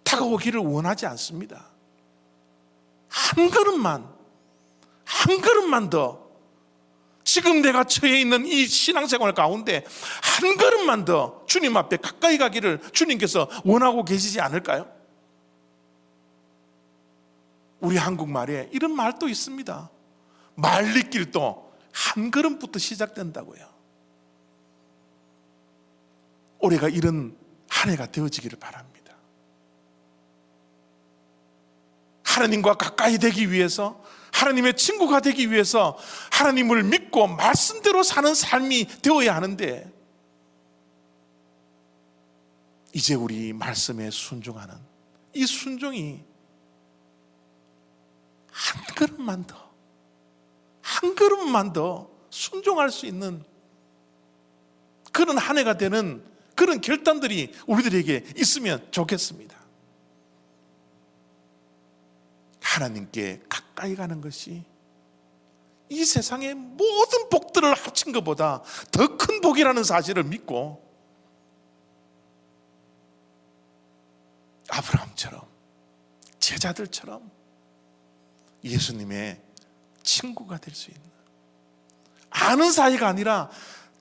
S3: 다가오기를 원하지 않습니다. 한 걸음만 더, 지금 내가 처해 있는 이 신앙생활 가운데 한 걸음만 더 주님 앞에 가까이 가기를 주님께서 원하고 계시지 않을까요? 우리 한국말에 이런 말도 있습니다. 말리길도 한 걸음부터 시작된다고요. 올해가 이런 한 해가 되어지기를 바랍니다. 하나님과 가까이 되기 위해서, 하나님의 친구가 되기 위해서 하나님을 믿고 말씀대로 사는 삶이 되어야 하는데, 이제 우리 말씀에 순종하는 이 순종이 한 걸음만 더 순종할 수 있는 그런 한 해가 되는 그런 결단들이 우리들에게 있으면 좋겠습니다. 하나님께 가까이 가는 것이 이 세상의 모든 복들을 합친 것보다 더 큰 복이라는 사실을 믿고, 아브라함처럼, 제자들처럼 예수님의 친구가 될 수 있는, 아는 사이가 아니라,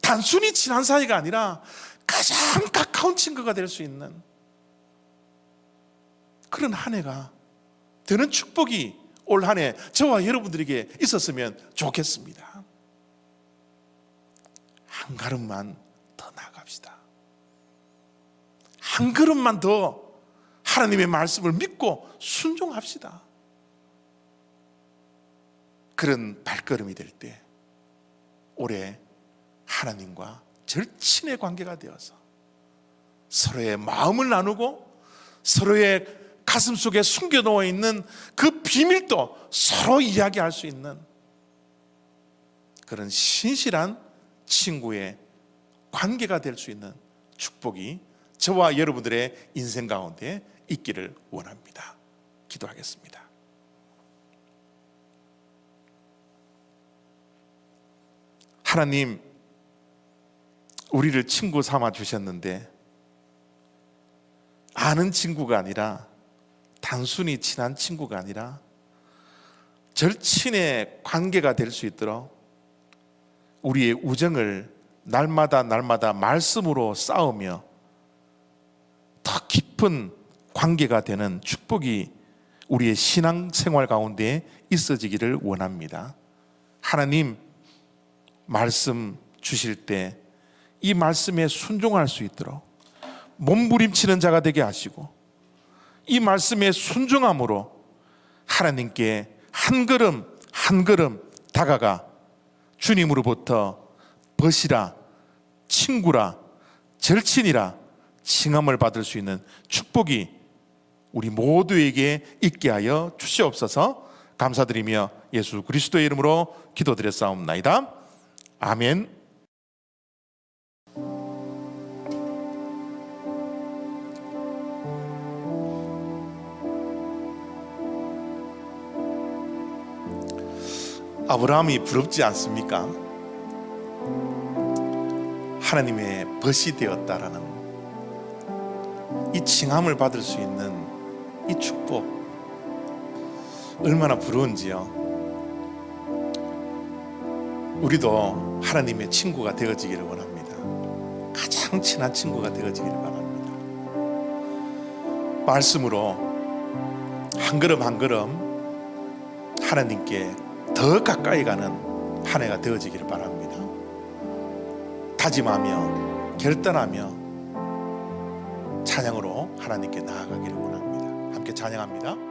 S3: 단순히 친한 사이가 아니라 가장 가까운 친구가 될 수 있는 그런 한 해가 되는 축복이 올 한 해 저와 여러분들에게 있었으면 좋겠습니다. 한 걸음만 더 나아갑시다. 한 걸음만 더 하나님의 말씀을 믿고 순종합시다. 그런 발걸음이 될 때 올해 하나님과 절친의 관계가 되어서 서로의 마음을 나누고 서로의 가슴 속에 숨겨놓아 있는 그 비밀도 서로 이야기할 수 있는 그런 신실한 친구의 관계가 될 수 있는 축복이 저와 여러분들의 인생 가운데 있기를 원합니다. 기도하겠습니다. 하나님, 우리를 친구 삼아 주셨는데 아는 친구가 아니라, 단순히 친한 친구가 아니라 절친의 관계가 될 수 있도록 우리의 우정을 날마다 말씀으로 쌓으며 더 깊은 관계가 되는 축복이 우리의 신앙생활 가운데 있어지기를 원합니다. 하나님 말씀 주실 때 이 말씀에 순종할 수 있도록 몸부림치는 자가 되게 하시고, 이 말씀에 순종함으로 하나님께 한 걸음 한 걸음 다가가 주님으로부터 벗이라, 친구라, 절친이라 칭함을 받을 수 있는 축복이 우리 모두에게 있게 하여 주시옵소서. 감사드리며 예수 그리스도의 이름으로 기도드렸사옵나이다. 아멘. 아브라함이 부럽지 않습니까? 하나님의 벗이 되었다라는 이 칭함을 받을 수 있는 이 축복, 얼마나 부러운지요. 우리도 하나님의 친구가 되어지기를 원합니다. 가장 친한 친구가 되어지기를 바랍니다. 말씀으로 한 걸음 한 걸음 하나님께 더 가까이 가는 한 해가 되어지기를 바랍니다. 다짐하며 결단하며 찬양으로 하나님께 나아가기를 원합니다. 함께 찬양합니다.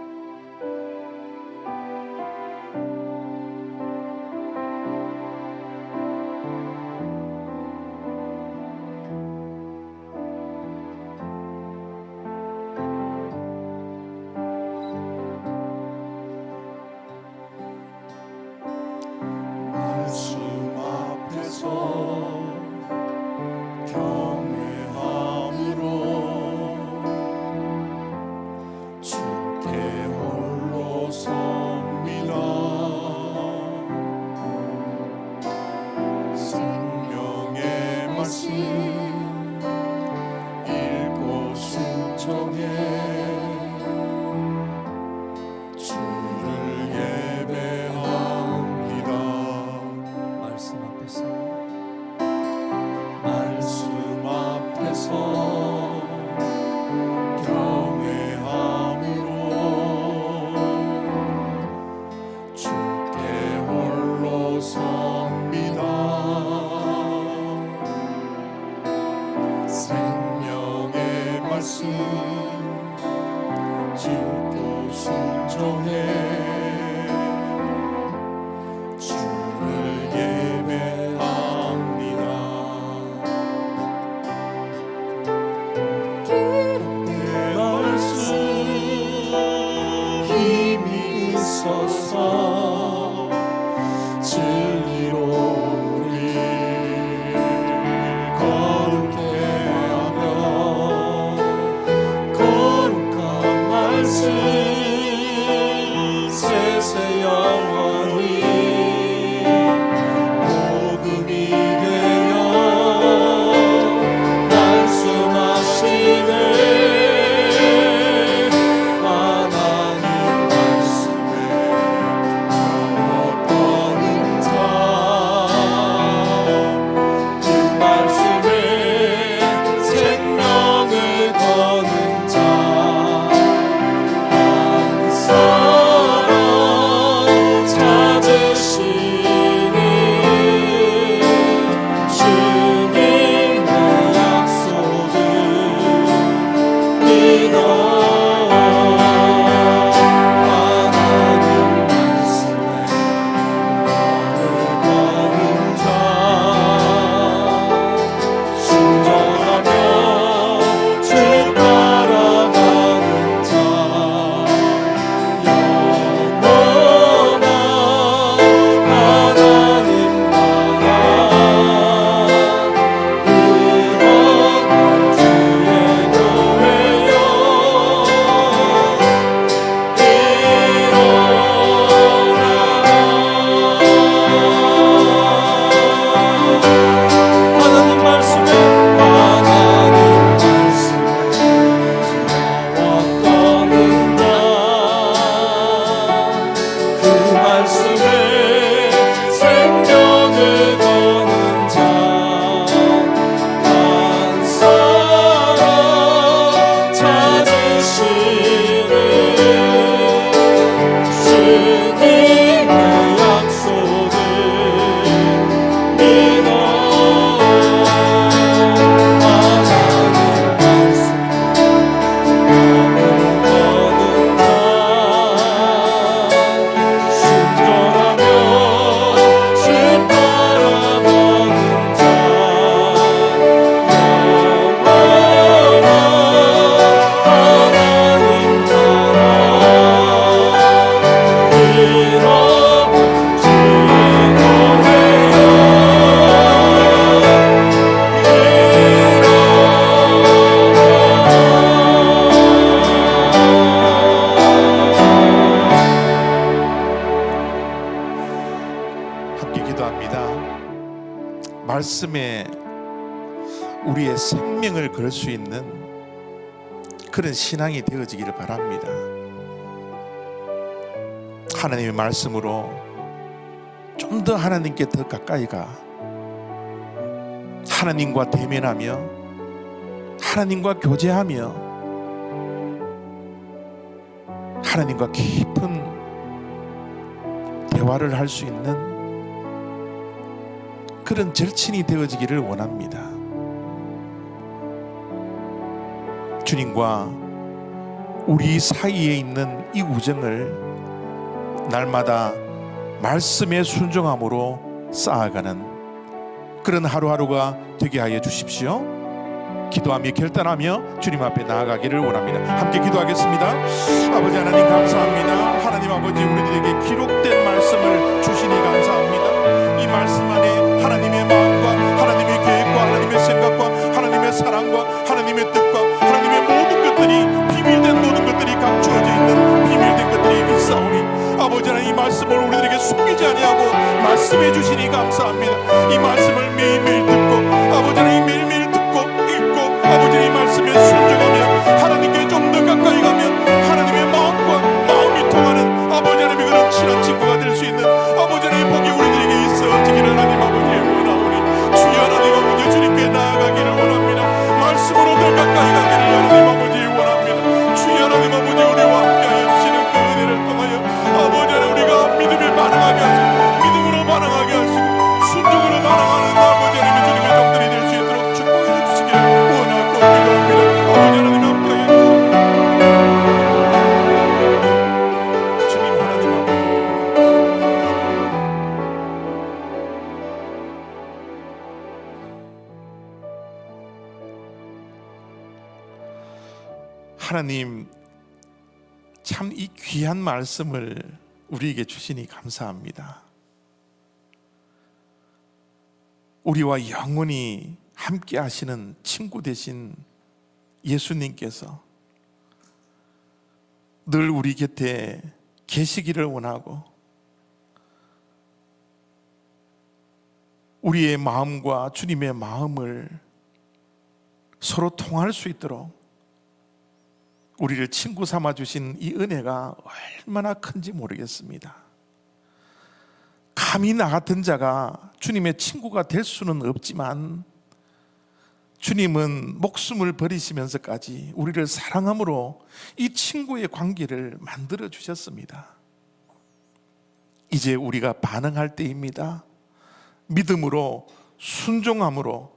S3: 우리의 생명을 걸 수 있는 그런 신앙이 되어지기를 바랍니다. 하나님의 말씀으로 좀 더 하나님께 더 가까이 가 하나님과 대면하며 하나님과 교제하며 하나님과 깊은 대화를 할 수 있는 그런 절친이 되어지기를 원합니다. 주님과 우리 사이에 있는 이 우정을 날마다 말씀에 순종함으로 쌓아가는 그런 하루하루가 되게 하여 주십시오. 기도하며 결단하며 주님 앞에 나아가기를 원합니다. 함께 기도하겠습니다. 아버지 하나님 감사합니다. 하나님 아버지 우리들에게 기록된 말씀을 주시니 감사합니다. 이 말씀 안에 하나님의 마음과 하나님의 계획과 하나님의 생각과 하나님의 사랑과 하나님의 뜻과 하나님의 모든 것들이 비밀된 모든 것들이 감추어져 있는 비밀된 것들이 있사오니 아버지 하나님 이 말씀을 우리들에게 숨기지 아니하고 말씀해 주시니 감사합니다. 이 말씀을 매일매일 듣고 아버지 하나님 매일매일 듣고 읽고 아버지 이 말씀에 순종하며 하나님께 좀 더 가까이 가면 하나님의 마음과 마음이 통하는 아버지 하나님의 그런 친한 친구가 될 수 있는 아버지 하나님의 복이 우리들에게 있어지기를 하나님 아버지의 원하오니 주여 하나님 아버지 주님께 나아가기를 원합니다. 말씀으로 더 가까이 가기를 하나님 아버지 원합니다. 주여 하나님 아버지 우리와 함께하여 주시는 그 은혜를 통하여 아버지 하나님 우리가 믿음에 반응하게 하시고 믿음으로 반응하게 하시고 순종으로 반응하는 아버지 하나님의 주님의 종들이 될 수 있도록 축복해 주시기를 원하고 기도합니다. 아버지 하나님 함께하여 주시고 주님 하나님 아버지 하나님 참 이 귀한 말씀을 우리에게 주시니 감사합니다. 우리와 영원히 함께 하시는 친구 되신 예수님께서 늘 우리 곁에 계시기를 원하고 우리의 마음과 주님의 마음을 서로 통할 수 있도록 우리를 친구 삼아 주신 이 은혜가 얼마나 큰지 모르겠습니다. 감히 나 같은 자가 주님의 친구가 될 수는 없지만 주님은 목숨을 버리시면서까지 우리를 사랑함으로 이 친구의 관계를 만들어 주셨습니다. 이제 우리가 반응할 때입니다. 믿음으로 순종함으로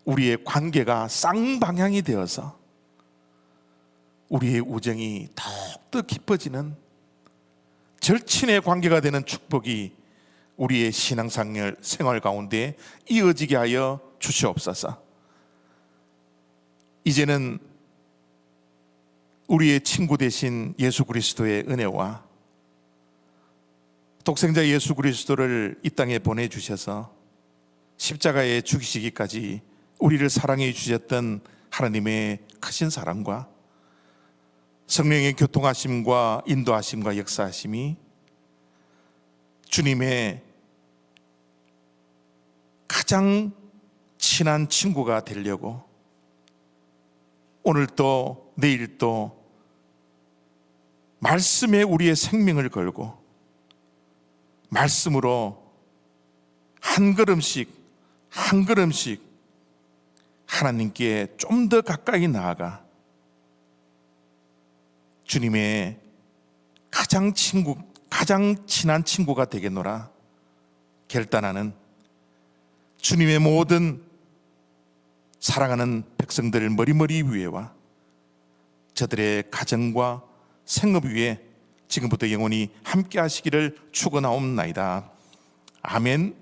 S3: 우리의 관계가 쌍방향이 되어서 우리의 우정이 더욱더 깊어지는 절친의 관계가 되는 축복이 우리의 신앙생활 가운데 이어지게 하여 주시옵소서. 이제는 우리의 친구 되신 예수 그리스도의 은혜와 독생자 예수 그리스도를 이 땅에 보내주셔서 십자가에 죽이시기까지 우리를 사랑해 주셨던 하나님의 크신 사랑과 성령의 교통하심과 인도하심과 역사하심이 주님의 가장 친한 친구가 되려고 오늘도 내일도 말씀에 우리의 생명을 걸고 말씀으로 한 걸음씩 한 걸음씩 하나님께 좀 더 가까이 나아가 주님의 가장 친한 친구가 되겠노라 결단하는 주님의 모든 사랑하는 백성들 머리머리 위에와 저들의 가정과 생업 위에 지금부터 영원히 함께 하시기를 축원하옵나이다. 아멘.